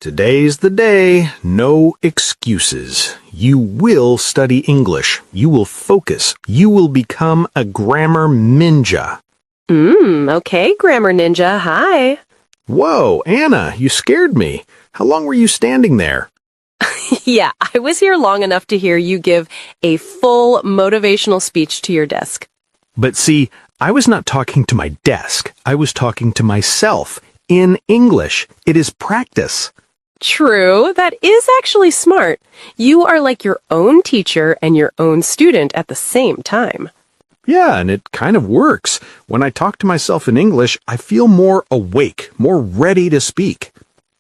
Today's the day. No excuses. You will study English. You will focus. You will become a grammar ninja. Okay, grammar ninja. Hi. Whoa, Anna, you scared me. How long were you standing there? Yeah, I was here long enough to hear you give a full motivational speech to your desk. But see, I was not talking to my desk. I was talking to myself in English. It is practice. True, that is actually smart. You are like your own teacher and your own student at the same time. Yeah, and it kind of works. When I talk to myself in English, I feel more awake, more ready to speak.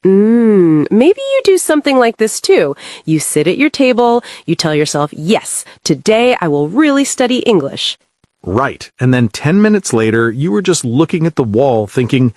Maybe you do something like this too. You sit at your table, you tell yourself, yes, today I will really study English. Right, and then 10 minutes later, you were just looking at the wall thinking,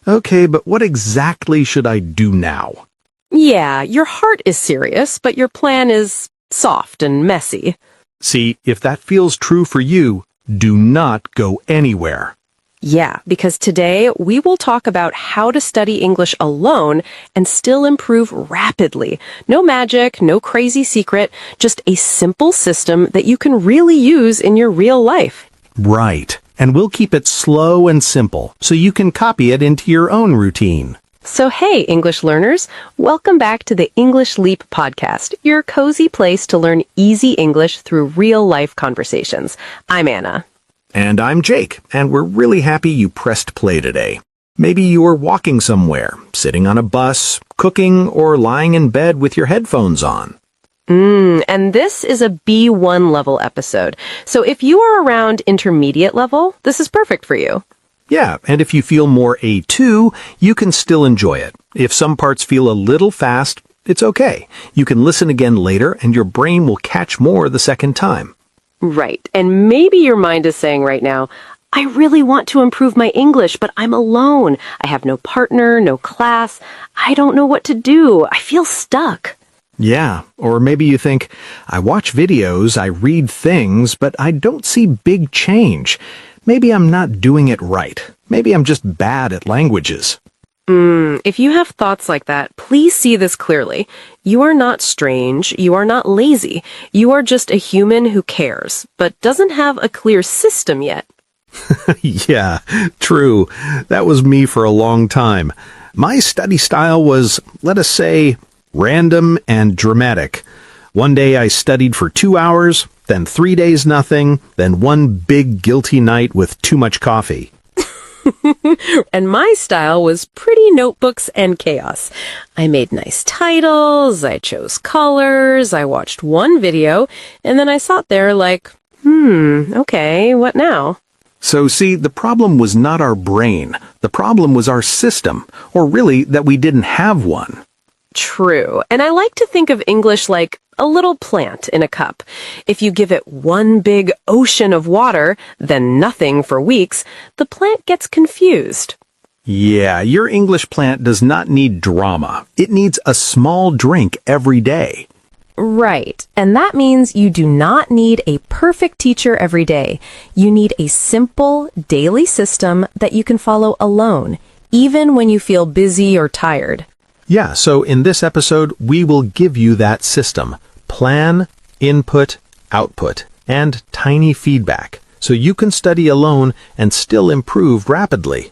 okay, but what exactly should I do now? Yeah, your heart is serious, but your plan is soft and messy. See, if that feels true for you, do not go anywhere. Yeah, because today we will talk about how to study English alone and still improve rapidly. No magic, no crazy secret, just a simple system that you can really use in your real life. Right, and we'll keep it slow and simple so you can copy it into your own routine. So hey, English learners, welcome back to the English Leap podcast, your cozy place to learn easy English through real-life conversations. I'm Anna. And I'm Jake, and we're really happy you pressed play today. Maybe you are walking somewhere, sitting on a bus, cooking, or lying in bed with your headphones on. And this is a B1 level episode. So if you are around intermediate level, this is perfect for you. Yeah, and if you feel more A2, you can still enjoy it. If some parts feel a little fast, it's okay. You can listen again later, and your brain will catch more the second time. Right. And maybe your mind is saying right now, I really want to improve my English, but I'm alone. I have no partner, no class. I don't know what to do. I feel stuck. Yeah, or maybe you think, I watch videos, I read things, but I don't see big change. Maybe I'm not doing it right. Maybe I'm just bad at languages. If you have thoughts like that, please see this clearly. You are not strange. You are not lazy. You are just a human who cares, but doesn't have a clear system yet. Yeah, true. That was me for a long time. My study style was, let us say, random and dramatic. One day I studied for 2 hours, then 3 days nothing, then one big guilty night with too much coffee. And my style was pretty notebooks and chaos. I made nice titles, I chose colors, I watched one video, and then I sat there like, okay, what now? So see, the problem was not our brain. The problem was our system, or really that we didn't have one. True. And I like to think of English like a little plant in a cup. If you give it one big ocean of water, then nothing for weeks, the plant gets confused. Yeah, your English plant does not need drama. It needs a small drink every day. Right. And that means you do not need a perfect teacher every day. You need a simple daily system that you can follow alone, even when you feel busy or tired. Yeah, so in this episode, we will give you that system. Plan, input, output, and tiny feedback, so you can study alone and still improve rapidly.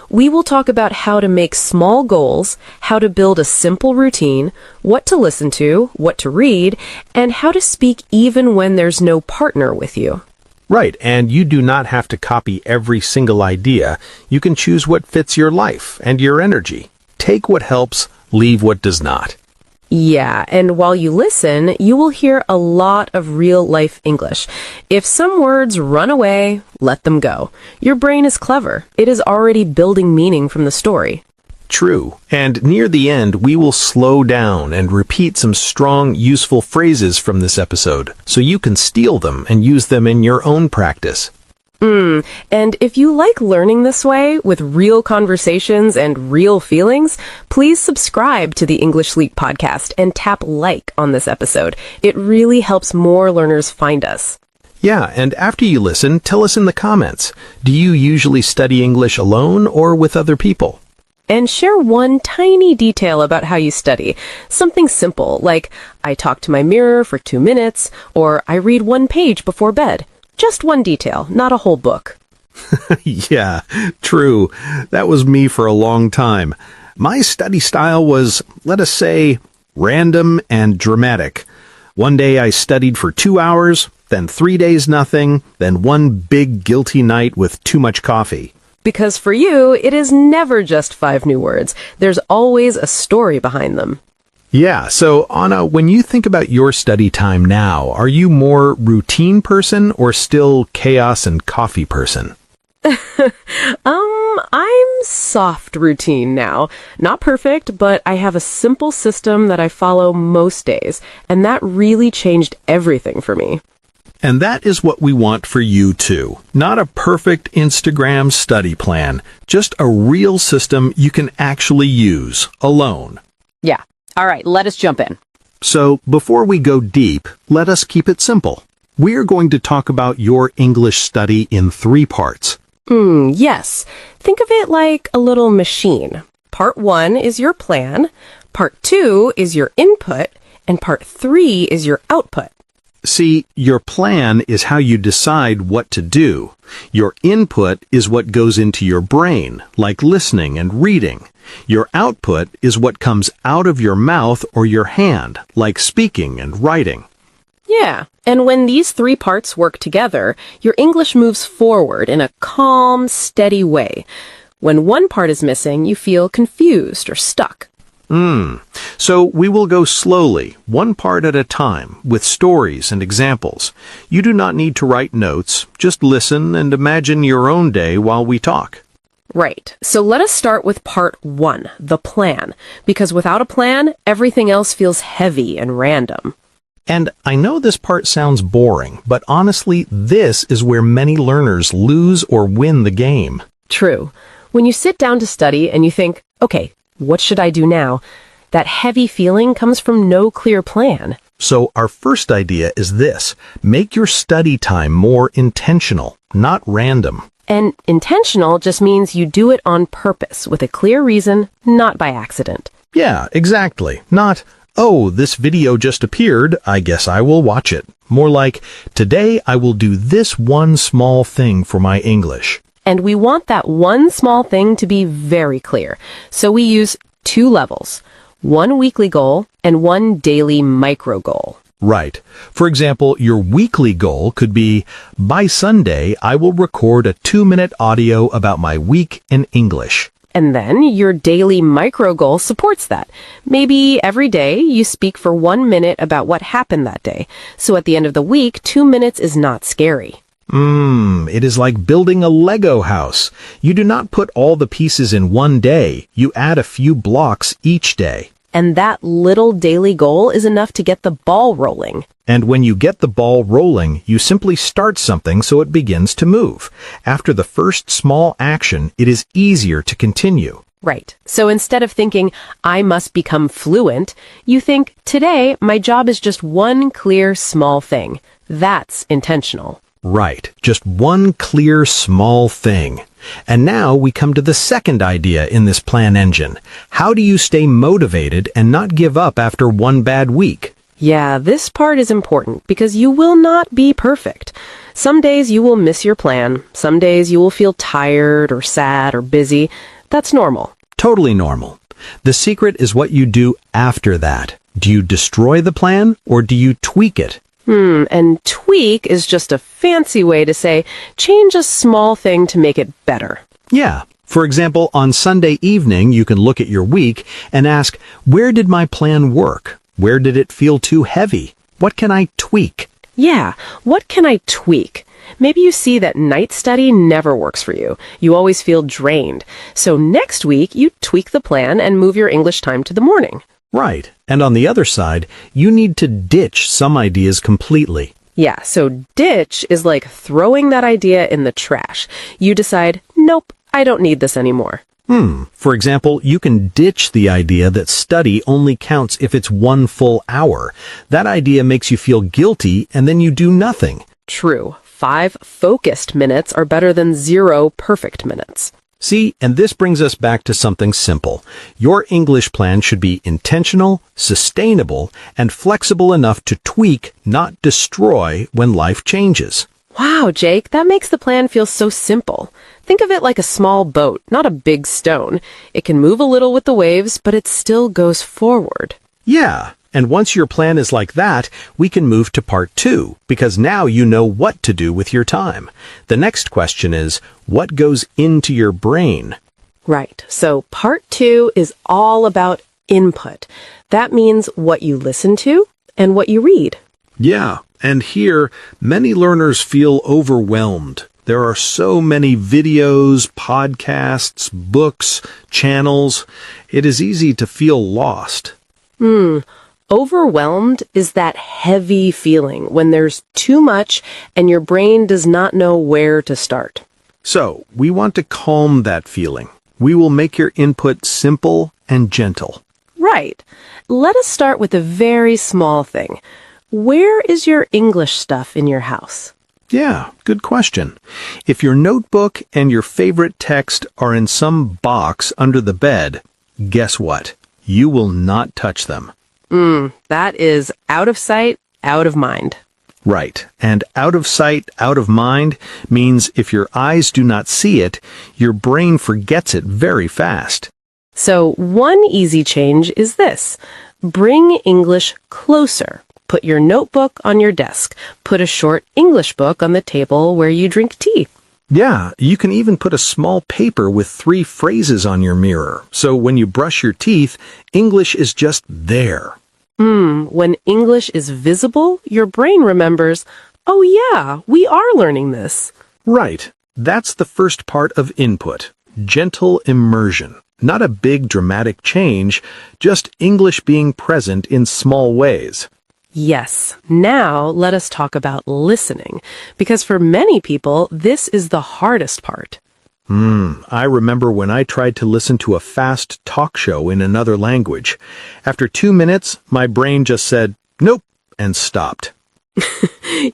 We will talk about how to make small goals, how to build a simple routine, what to listen to, what to read, and how to speak even when there's no partner with you. Right, and you do not have to copy every single idea. You can choose what fits your life and your energy. Take what helps, leave what does not. Yeah, and while you listen, you will hear a lot of real-life English. If some words run away, let them go. Your brain is clever. It is already building meaning from the story. True, and near the end, we will slow down and repeat some strong, useful phrases from this episode, so you can steal them and use them in your own practice. And if you like learning this way, with real conversations and real feelings, please subscribe to the English Leap podcast and tap like on this episode. It really helps more learners find us. Yeah, and after you listen, tell us in the comments. Do you usually study English alone or with other people? And share one tiny detail about how you study. Something simple, like I talk to my mirror for 2 minutes, or I read 1 page before bed. Just one detail, not a whole book. Yeah, true. That was me for a long time. My study style was, let us say, random and dramatic. One day I studied for 2 hours, then 3 days nothing, then one big guilty night with too much coffee. Because for you, it is never just 5 new words. There's always a story behind them. Yeah, so Anna, when you think about your study time now, are you more routine person or still chaos and coffee person? I'm soft routine now. Not perfect, but I have a simple system that I follow most days, and that really changed everything for me. And that is what we want for you too. Not a perfect Instagram study plan, just a real system you can actually use alone. Yeah. All right, let us jump in. So, before we go deep, let us keep it simple. We are going to talk about your English study in 3 parts. Yes. Think of it like a little machine. Part 1 is your plan, Part 2 is your input, and Part 3 is your output. See, your plan is how you decide what to do. Your input is what goes into your brain, like listening and reading. Your output is what comes out of your mouth or your hand, like speaking and writing. Yeah, and when these 3 parts work together, your English moves forward in a calm, steady way. When one part is missing, you feel confused or stuck. So we will go slowly, one part at a time, with stories and examples. You do not need to write notes, just listen and imagine your own day while we talk. Right, so let us start with part 1, the plan, because without a plan, everything else feels heavy and random. And I know this part sounds boring, but honestly, this is where many learners lose or win the game. True. When you sit down to study and you think, okay, what should I do now? That heavy feeling comes from no clear plan. So our first idea is this: make your study time more intentional, not random. And intentional just means you do it on purpose, with a clear reason, not by accident. Yeah, exactly. Not, oh, this video just appeared, I guess I will watch it. More like, today I will do this one small thing for my English. And we want that one small thing to be very clear. So we use 2 levels, 1 weekly goal and 1 daily micro goal. Right. For example, your weekly goal could be, by Sunday, I will record a 2-minute audio about my week in English. And then your daily micro goal supports that. Maybe every day you speak for 1 minute about what happened that day. So at the end of the week, 2 minutes is not scary. It is like building a Lego house. You do not put all the pieces in one day. You add a few blocks each day. And that little daily goal is enough to get the ball rolling. And when you get the ball rolling, you simply start something so it begins to move. After the first small action, it is easier to continue. Right. So instead of thinking, I must become fluent, you think, today my job is just one clear small thing. That's intentional. Right. Just one clear small thing. And now we come to the second idea in this plan engine. How do you stay motivated and not give up after one bad week? Yeah, this part is important because you will not be perfect. Some days you will miss your plan. Some days you will feel tired or sad or busy. That's normal. Totally normal. The secret is what you do after that. Do you destroy the plan or do you tweak it? And tweak is just a fancy way to say change a small thing to make it better. Yeah. For example, on Sunday evening, you can look at your week and ask, where did my plan work? Where did it feel too heavy? What can I tweak? Yeah, what can I tweak? Maybe you see that night study never works for you. You always feel drained. So next week, you tweak the plan and move your English time to the morning. Right. And on the other side, you need to ditch some ideas completely. Yeah, so ditch is like throwing that idea in the trash. You decide, nope, I don't need this anymore. For example, you can ditch the idea that study only counts if it's 1 full hour. That idea makes you feel guilty, and then you do nothing. True. 5 focused minutes are better than 0 perfect minutes. See, and this brings us back to something simple. Your English plan should be intentional, sustainable, and flexible enough to tweak, not destroy, when life changes. Wow, Jake, that makes the plan feel so simple. Think of it like a small boat, not a big stone. It can move a little with the waves, but it still goes forward. Yeah, and once your plan is like that, we can move to part 2, because now you know what to do with your time. The next question is, what goes into your brain? Right, so part 2 is all about input. That means what you listen to and what you read. Yeah, and here, many learners feel overwhelmed. There are so many videos, podcasts, books, channels. It is easy to feel lost. Overwhelmed is that heavy feeling when there's too much and your brain does not know where to start. So, we want to calm that feeling. We will make your input simple and gentle. Right. Let us start with a very small thing. Where is your English stuff in your house? Yeah, good question. If your notebook and your favorite text are in some box under the bed, guess what? You will not touch them. That is out of sight, out of mind. Right. And out of sight, out of mind means if your eyes do not see it, your brain forgets it very fast. So one easy change is this. Bring English closer. Put your notebook on your desk. Put a short English book on the table where you drink tea. Yeah, you can even put a small paper with 3 phrases on your mirror. So when you brush your teeth, English is just there. When English is visible, your brain remembers, oh yeah, we are learning this. Right. That's the first part of input. Gentle immersion. Not a big dramatic change, just English being present in small ways. Yes. Now let us talk about listening, because for many people, this is the hardest part. I remember when I tried to listen to a fast talk show in another language. After 2 minutes, my brain just said, nope, and stopped.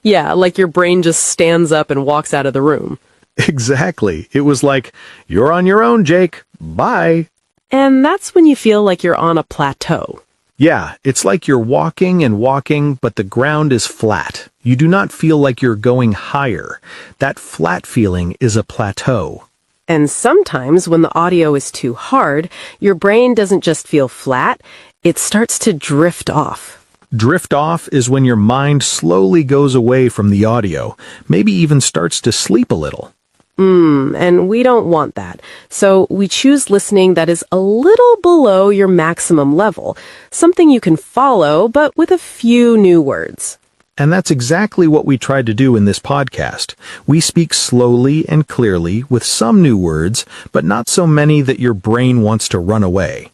Yeah, like your brain just stands up and walks out of the room. Exactly. It was like, you're on your own, Jake. Bye. And that's when you feel like you're on a plateau. Yeah, it's like you're walking and walking, but the ground is flat. You do not feel like you're going higher. That flat feeling is a plateau. And sometimes when the audio is too hard, your brain doesn't just feel flat, it starts to drift off. Drift off is when your mind slowly goes away from the audio, maybe even starts to sleep a little. And we don't want that. So we choose listening that is a little below your maximum level, something you can follow, but with a few new words. And that's exactly what we tried to do in this podcast. We speak slowly and clearly with some new words, but not so many that your brain wants to run away.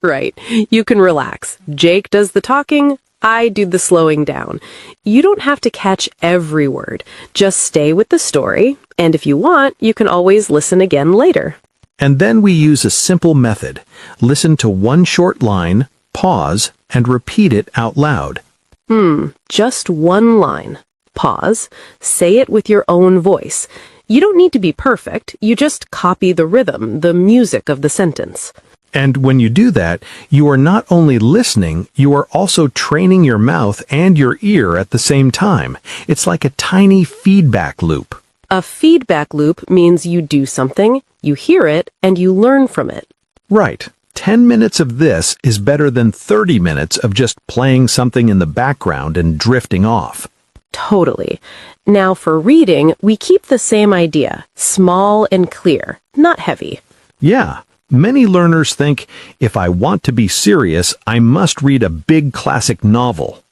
Right. You can relax. Jake does the talking, I do the slowing down. You don't have to catch every word. Just stay with the story, and if you want, you can always listen again later. And then we use a simple method. Listen to one short line, pause, and repeat it out loud. Just one line. Pause. Say it with your own voice. You don't need to be perfect. You just copy the rhythm, the music of the sentence. And when you do that, you are not only listening, you are also training your mouth and your ear at the same time. It's like a tiny feedback loop. A feedback loop means you do something, you hear it, and you learn from it. Right. 10 minutes of this is better than 30 minutes of just playing something in the background and drifting off. Totally. Now for reading, we keep the same idea, small and clear, not heavy. Yeah. Many learners think, if I want to be serious, I must read a big classic novel.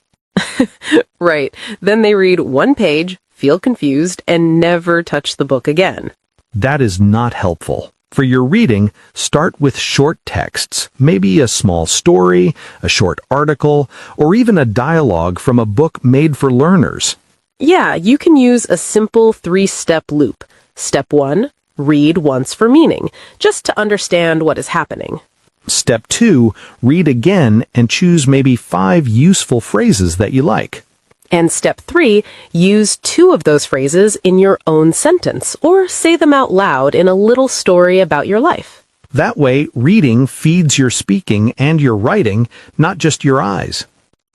Right. Then they read one page, feel confused, and never touch the book again. That is not helpful. For your reading, start with short texts, maybe a small story, a short article, or even a dialogue from a book made for learners. Yeah, you can use a simple 3-step loop. Step 1, read once for meaning, just to understand what is happening. Step 2, read again and choose maybe 5 useful phrases that you like. And step 3, use 2 of those phrases in your own sentence, or say them out loud in a little story about your life. That way, reading feeds your speaking and your writing, not just your eyes.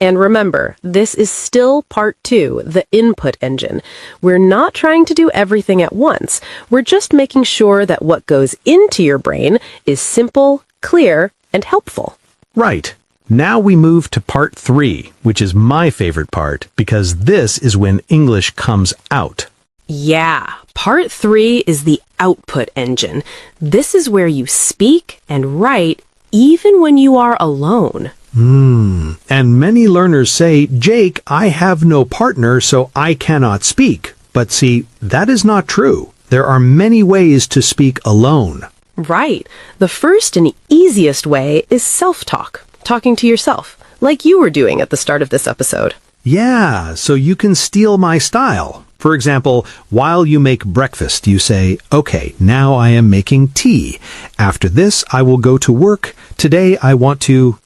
And remember, this is still part 2, the input engine. We're not trying to do everything at once. We're just making sure that what goes into your brain is simple, clear, and helpful. Right. Now we move to part 3, which is my favorite part, because this is when English comes out. Yeah, part 3 is the output engine. This is where you speak and write even when you are alone. And many learners say, Jake, I have no partner, so I cannot speak. But see, that is not true. There are many ways to speak alone. Right. The first and easiest way is self-talk, talking to yourself, like you were doing at the start of this episode. Yeah, so you can steal my style. For example, while you make breakfast, you say, okay, now I am making tea. After this, I will go to work. Today, I want to...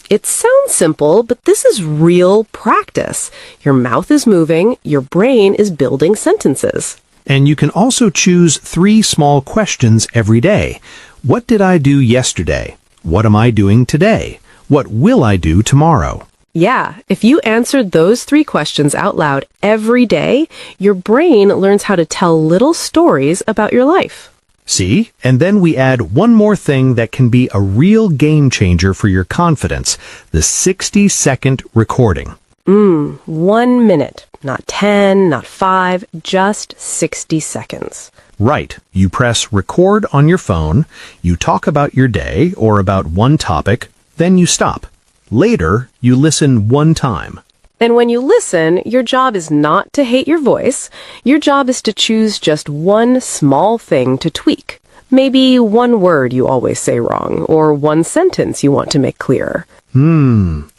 It sounds simple, but this is real practice. Your mouth is moving, your brain is building sentences. And you can also choose 3 small questions every day. What did I do yesterday? What am I doing today? What will I do tomorrow? Yeah, if you answered those 3 questions out loud every day, your brain learns how to tell little stories about your life. See? And then we add one more thing that can be a real game changer for your confidence, the 60-second recording. 1 minute, not 10, not 5, just 60 seconds. Right. You press record on your phone, you talk about your day or about one topic, then you stop. Later, you listen one time. And when you listen, your job is not to hate your voice. Your job is to choose just one small thing to tweak. Maybe one word you always say wrong, or one sentence you want to make clearer.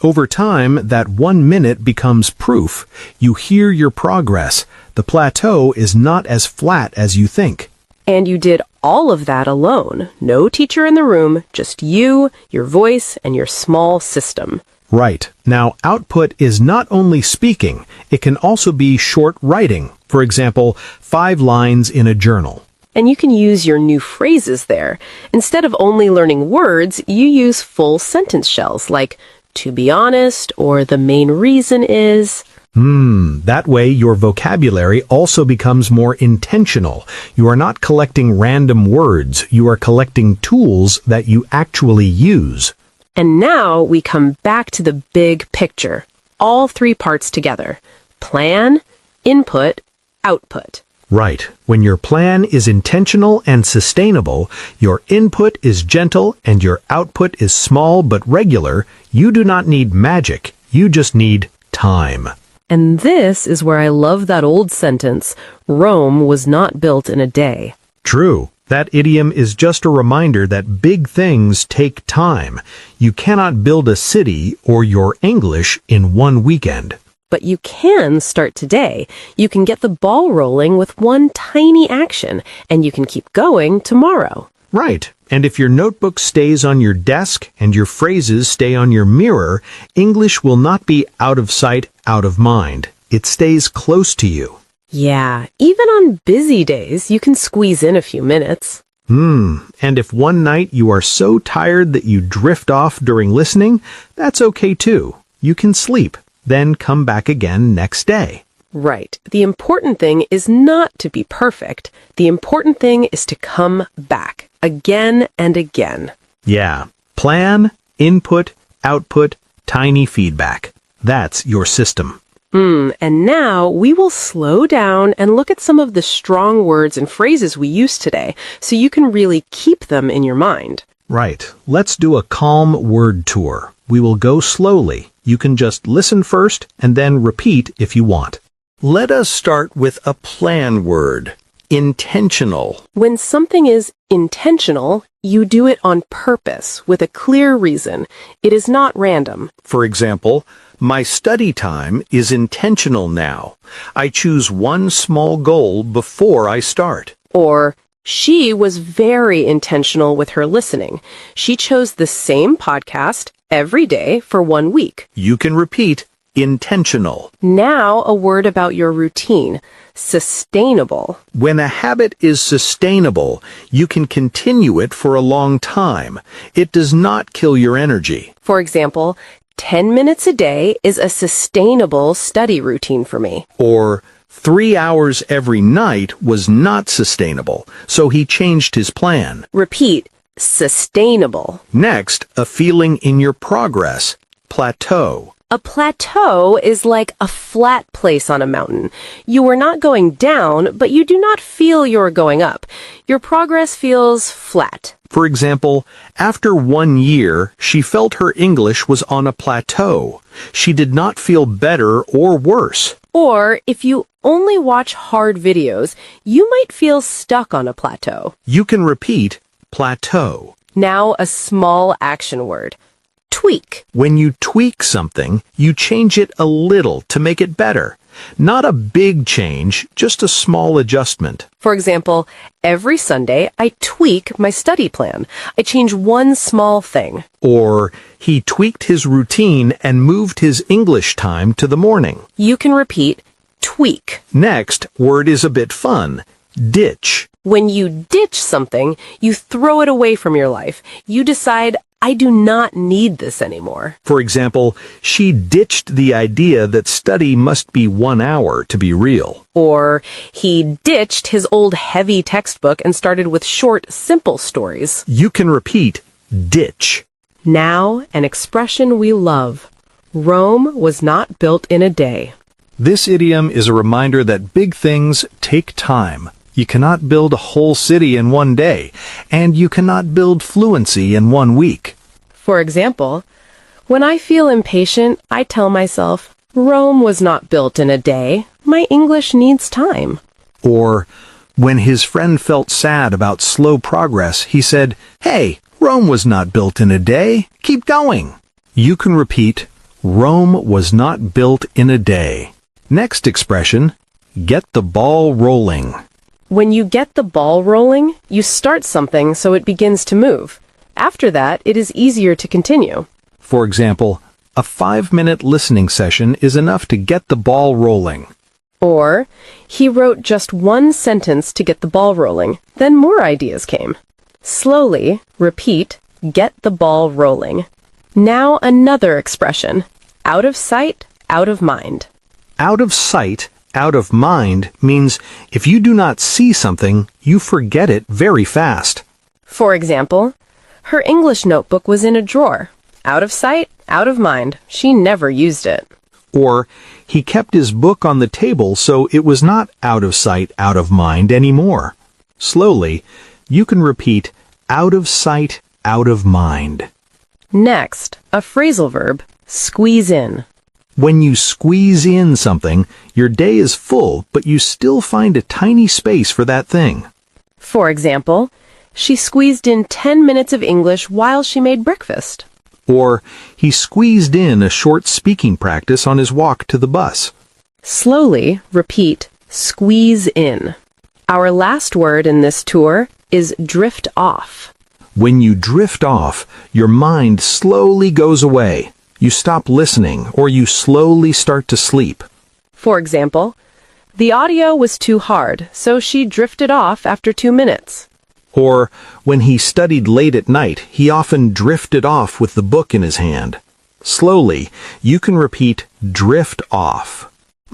Over time, that 1 minute becomes proof. You hear your progress. The plateau is not as flat as you think. And you did all of that alone. No teacher in the room, just you, your voice, and your small system. Right. Now, output is not only speaking, it can also be short writing. For example, 5 lines in a journal. And you can use your new phrases there. Instead of only learning words, you use full sentence shells like, to be honest, or the main reason is... That way your vocabulary also becomes more intentional. You are not collecting random words, you are collecting tools that you actually use. And now we come back to the big picture. All 3 parts together. Plan, input, output. Right. When your plan is intentional and sustainable, your input is gentle, and your output is small but regular, you do not need magic. You just need time. And this is where I love that old sentence, Rome was not built in a day. True. That idiom is just a reminder that big things take time. You cannot build a city or your English in one weekend. But you can start today. You can get the ball rolling with one tiny action, and you can keep going tomorrow. Right. And if your notebook stays on your desk and your phrases stay on your mirror, English will not be out of sight, out of mind. It stays close to you. Yeah, even on busy days, you can squeeze in a few minutes. And if one night you are so tired that you drift off during listening, that's okay too. You can sleep, then come back again next day. Right. The important thing is not to be perfect. The important thing is to come back again and again. Yeah. Plan, input, output, tiny feedback. That's your system. And now we will slow down and look at some of the strong words and phrases we used today so you can really keep them in your mind. Right. Let's do a calm word tour. We will go slowly. You can just listen first and then repeat if you want. Let us start with a plan word. Intentional. When something is intentional, you do it on purpose with a clear reason. It is not random. For example, my study time is intentional now. I choose one small goal before I start. Or, she was very intentional with her listening. She chose the same podcast every day for 1 week. You can repeat, intentional. Now a word about your routine. Sustainable. When a habit is sustainable, you can continue it for a long time. It does not kill your energy. For example, 10 minutes a day is a sustainable study routine for me. Or 3 hours every night was not sustainable, so he changed his plan. Repeat, sustainable. Next, a feeling in your progress, plateau. A plateau is like a flat place on a mountain. You are not going down, but you do not feel you're going up. Your progress feels flat. For example, after 1 year, she felt her English was on a plateau. She did not feel better or worse. Or if you only watch hard videos, you might feel stuck on a plateau. You can repeat plateau. Now a small action word. Tweak. When you tweak something, you change it a little to make it better. Not a big change, just a small adjustment. For example, every Sunday I tweak my study plan. I change one small thing. Or, he tweaked his routine and moved his English time to the morning. You can repeat tweak. Next word is a bit fun. Ditch. When you ditch something, you throw it away from your life. You decide, I do not need this anymore. For example, she ditched the idea that study must be 1 hour to be real. Or he ditched his old heavy textbook and started with short, simple stories. You can repeat ditch. Now, an expression we love. Rome was not built in a day. This idiom is a reminder that big things take time. You cannot build a whole city in 1 day, and you cannot build fluency in 1 week. For example, when I feel impatient, I tell myself, Rome was not built in a day. My English needs time. Or, when his friend felt sad about slow progress, he said, "Hey, Rome was not built in a day. Keep going." You can repeat, Rome was not built in a day. Next expression, get the ball rolling. When you get the ball rolling, you start something so it begins to move. After that, it is easier to continue. For example, a 5-minute listening session is enough to get the ball rolling. Or, he wrote just one sentence to get the ball rolling. Then more ideas came. Slowly, repeat, get the ball rolling. Now another expression. Out of sight, out of mind. Out of sight, out of mind means if you do not see something, you forget it very fast. For example, her English notebook was in a drawer. Out of sight, out of mind. She never used it. Or, he kept his book on the table so it was not out of sight, out of mind anymore. Slowly, you can repeat out of sight, out of mind. Next, a phrasal verb, squeeze in. When you squeeze in something, your day is full, but you still find a tiny space for that thing. For example, she squeezed in 10 minutes of English while she made breakfast. Or, he squeezed in a short speaking practice on his walk to the bus. Slowly, repeat, squeeze in. Our last word in this tour is drift off. When you drift off, your mind slowly goes away. You stop listening, or you slowly start to sleep. For example, the audio was too hard, so she drifted off after 2 minutes. Or, when he studied late at night, he often drifted off with the book in his hand. Slowly, you can repeat drift off.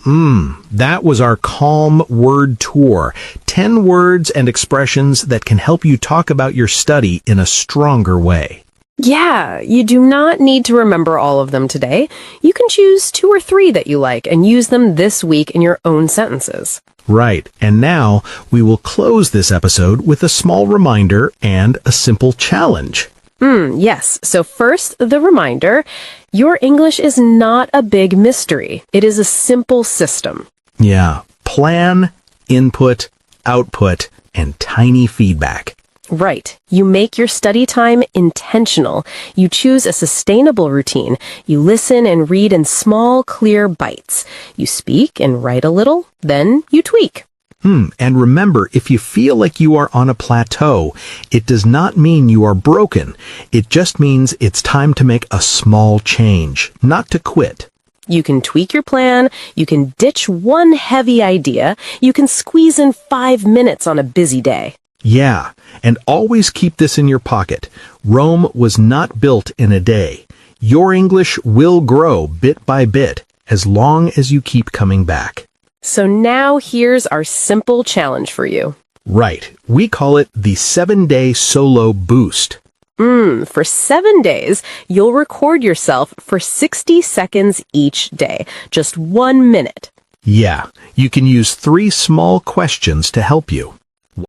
That was our Calm Word Tour. 10 words and expressions that can help you talk about your study in a stronger way. Yeah, you do not need to remember all of them today. You can choose 2 or 3 that you like and use them this week in your own sentences. Right, and now we will close this episode with a small reminder and a simple challenge. Yes, so first, the reminder, your English is not a big mystery. It is a simple system. Yeah, plan, input, output, and tiny feedback. Right. You make your study time intentional. You choose a sustainable routine. You listen and read in small, clear bites. You speak and write a little, then you tweak. And remember, if you feel like you are on a plateau, it does not mean you are broken. It just means it's time to make a small change, not to quit. You can tweak your plan, you can ditch one heavy idea, you can squeeze in 5 minutes on a busy day. Yeah, and always keep this in your pocket. Rome was not built in a day. Your English will grow bit by bit as long as you keep coming back. So now here's our simple challenge for you. Right, we call it the 7-day solo boost. For 7 days, you'll record yourself for 60 seconds each day, just 1 minute. Yeah, you can use 3 small questions to help you.